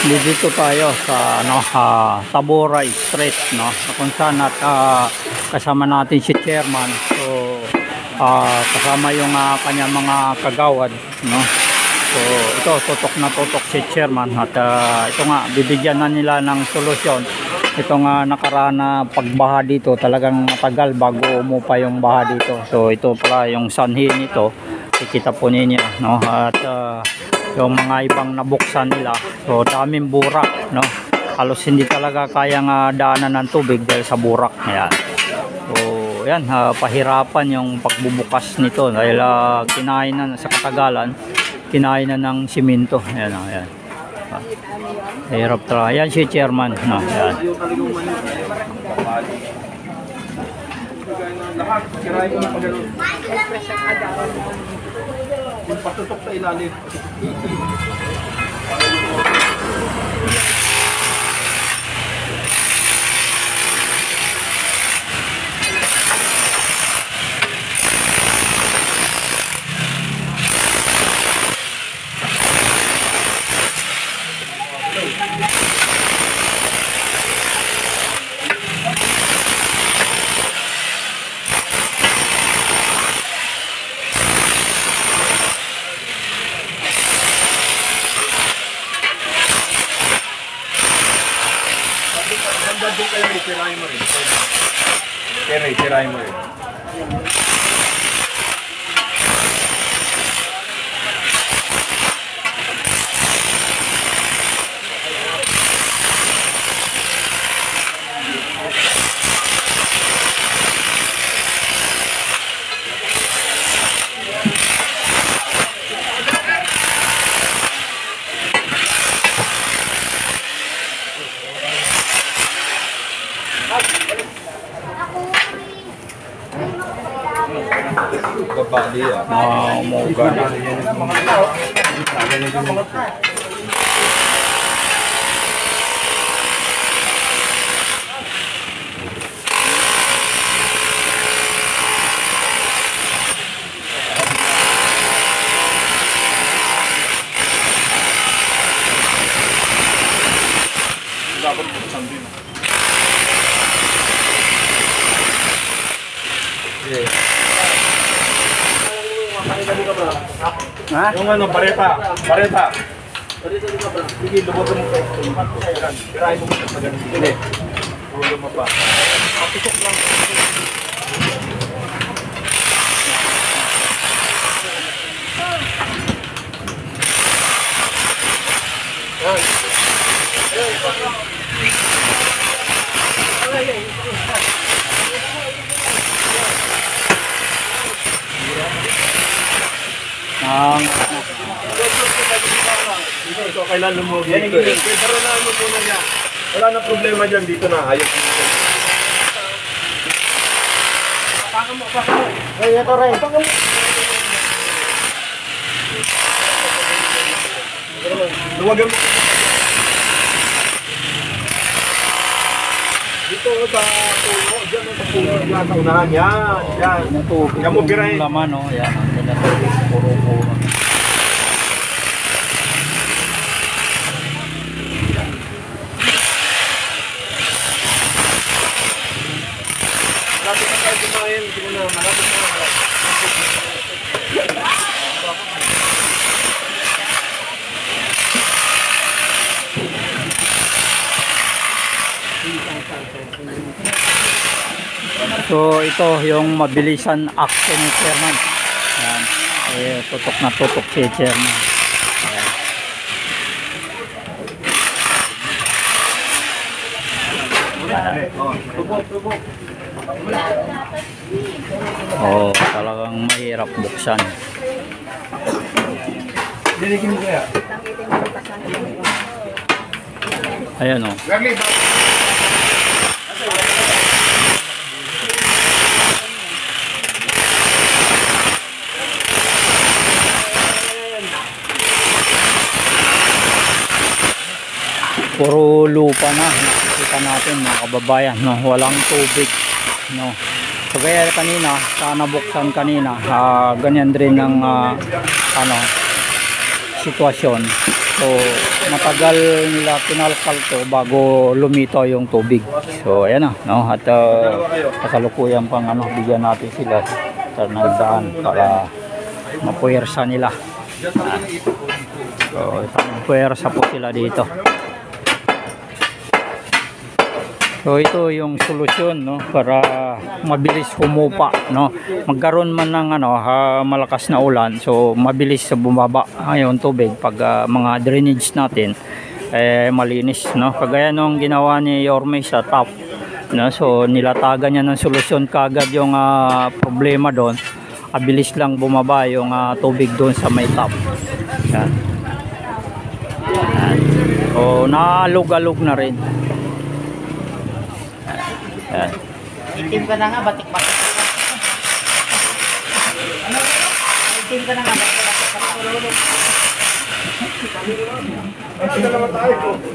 Dito tayo sa Tabora Street, no, kung saan at kasama natin si chairman. So kasama yung kanya mga kagawad, no. So ito, tutok na tutok si chairman at ito nga, bibigyan na nila ng solusyon. Ito nga nakaraan na pagbaha dito, talagang matagal bago umupa yung baha dito. So ito pala yung sanhi nito, kikita po ninyo, no. At yung mga ibang nabuksan nila, so daming burak, no. Halos hindi talaga kayang daanan ng tubig dahil sa burak. Ayan. So yan, pahirapan yung pagbubukas nito dahil kinain na sa katagalan, kinain na ng simento. Ayan, ayan. Hirap talaga. Ayan si chairman, no. Ayan. Yung patutok sa ilalim. Tirahin mo rin. Tirahin mo rin. Kabali umuga na. Dapat buksan din. Ha? Yung ano, bareta. Sige, lubog mo kayo. Tirahin mo sa ganun. Hindi. Lubog mo pa. Patusok lang. Ito kailan lumog dito eh. Karoon mo muna niya. Wala na problema dyan dito na. Ayos dito. Pakan mo. Ay, ito rin. Pakan mo. Luwagan mo. Dito sa puno. Diyan sa puno. Diyan sa unahan. Yan. Yan mo birahin. Laman, no. Yan. Puro-puro. Malapit na tayo kumain. Malapit na. So ito yung mabilisan action ni chairman. Ayan. Tutok na tutok si chairman. Oh, talagang mahirap buksan. Ayan o. Puro lupa na. Nakikita natin mga kababayan, no? Walang tubig, no? So kaya kanina, sa nabuksan kanina, ganyan rin ang sitwasyon. So matagal nila kinalkal to bago lumitaw yung tubig. So ayan na, no? At kasalukuyan pang bigyan natin sila sa nagdaan para mapuwersa nila. So mapuwersa po sila dito. So ito yung solusyon, no, para mabilis humupa, no. Magkaroon man ng malakas na ulan, so mabilis sa bumaba yung tubig pag mga drainage natin malinis, no. Kagaya nung ginawa ni Yorme sa top, no. So nilatagan niya ng solusyon kagad yung problema doon. Abilis lang bumaba yung tubig doon sa may top. Yan. Yan. So naalog-alog na rin. Yan. Itim ka na nga, batik-batik. Itim ka na nga, batik-batik.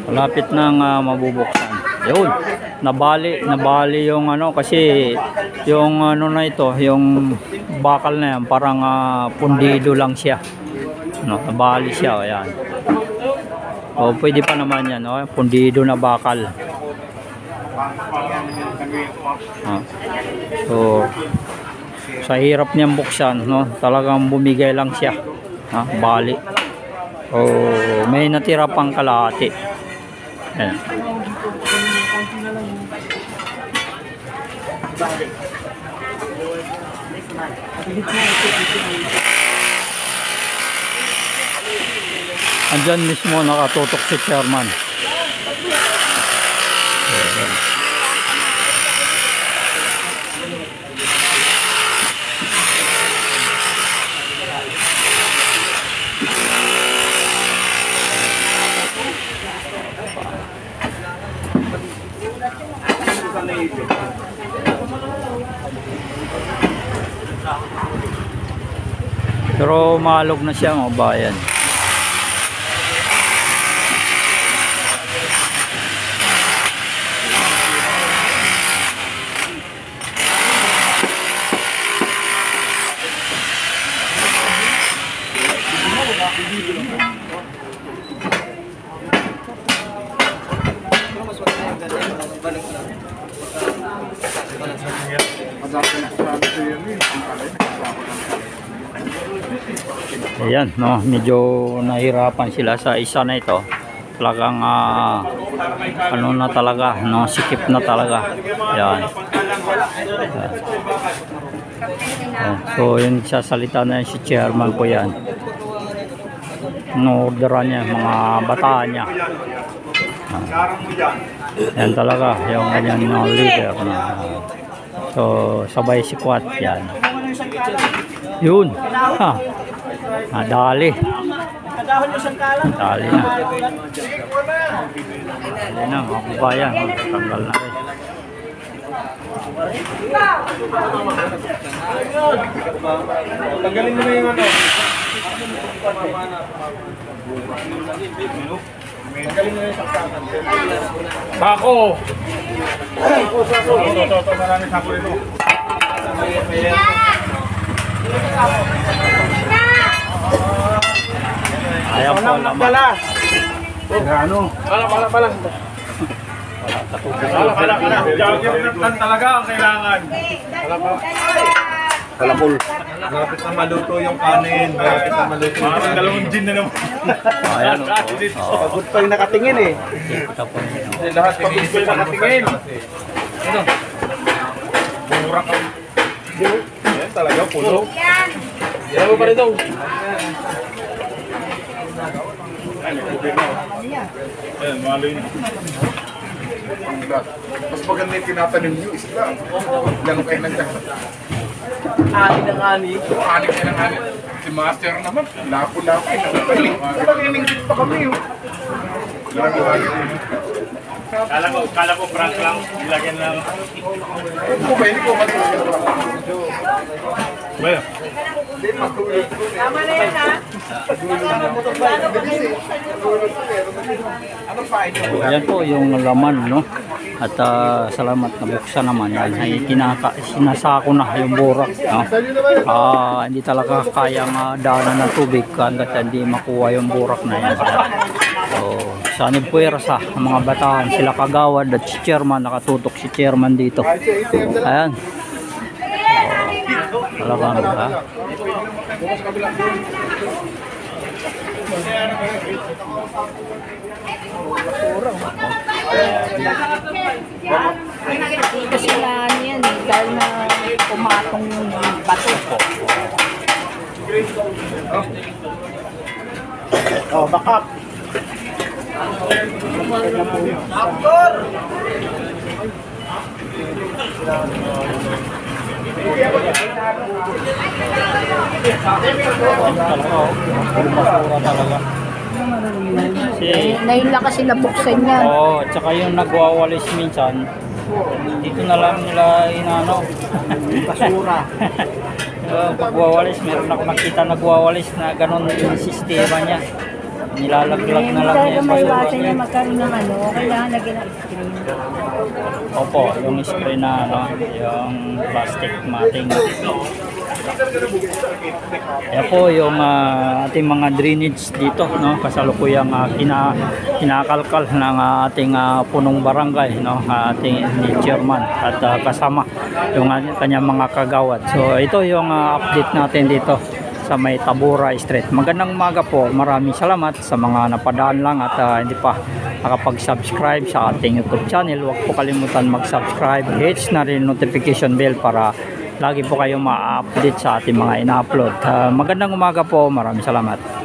Malapit nang mabubuksan. Yun, nabali yung kasi yung na ito, yung bakal na yan, parang pundido lang siya. No, nabali siya, ayan. O pwede pa naman yan, no? Pundido na bakal. So sa hirap niyang buksan, no, talagang bumigay lang siya, bali. May natira pang kalahati. Ayan. Andyan mismo nakatutok si chairman. Pero maalog na siya, mga bayan. Ayan, no, medyo nahirapan sila sa isa na ito. Talagang na talaga, no, sikip na talaga. Ayan. So yung sasalita na si chairman ko yan. No-orderan niya mga bataan niya. Yan talaga yung ganyan leader. So sabay sikwat yan. Yun. Dali. Dali na. Dali na, mga kabayan. Tanggal na rin. Tanggalin mo na yung Tanggalin mo na yung saksakan. Bako! Ito, maraming sako ito. Ayaw po naman. Pala. Pala. Jogger talaga ang kailangan. Kalapul. Malapit na maluto yung kanin. Malapit na maluto yung kanin. Dalawang gin na naman. Ayan o. Pagod pa yung nakatingin eh. Lahat pagod pa yung nakatingin. Ano? Mura ka. Yan talaga, pulo. Yan mo pa rin daw. Ayan, malo yun. Mas maganda yung tinatanim nyo, isla. Ilan kayo nandiyan? Ani ng ani. Ani kayo ng ani. Si Master naman, lapo-lapo. Talagang iningit pa kami. Kala ko prank lang, ilagyan lang. Well, Tama na yan ha. Yan po yung laman, no? At salamat na buksan naman yan. Ay sinasako na yung burak, no? Hindi talaga kayang daanan ng tubig hanggat hindi makuha yung burak na yan. So, sanib puwersa ang mga batahan, sila kagawad at si chairman, nakatutok si chairman dito. Ayan. Talagang Dito sila yan eh, dahil na pumatong yung bato. Oh, backup. talaga. Ngayon lang kasi nabuksan yan. Oo, at saka yung nagwawalis minsan, dito na lang nila inano. Basura. Pagwawalis, meron ako nakita nagwawalis na ganon yung sistema niya. Nilalaglag na lang niya yung basura niya. Magkaroon ng ano, kailangan lagyan ng screen. Opo, yung screen na ano, yung plastic matting. Yan po yung ating mga drainage dito, no, kasalukuyang kinakalkal ng ating punong barangay, no, ating ni chairman at kasama yung kanyang mga kagawad. So ito yung update natin dito sa may Tabora Street. Magandang umaga po. Maraming salamat sa mga napadaan lang at hindi pa nakapag-subscribe sa ating YouTube channel. Huwag po kalimutan mag-subscribe. Hit na rin notification bell para lagi po kayong ma-update sa ating mga ina-upload. Magandang umaga po. Maraming salamat.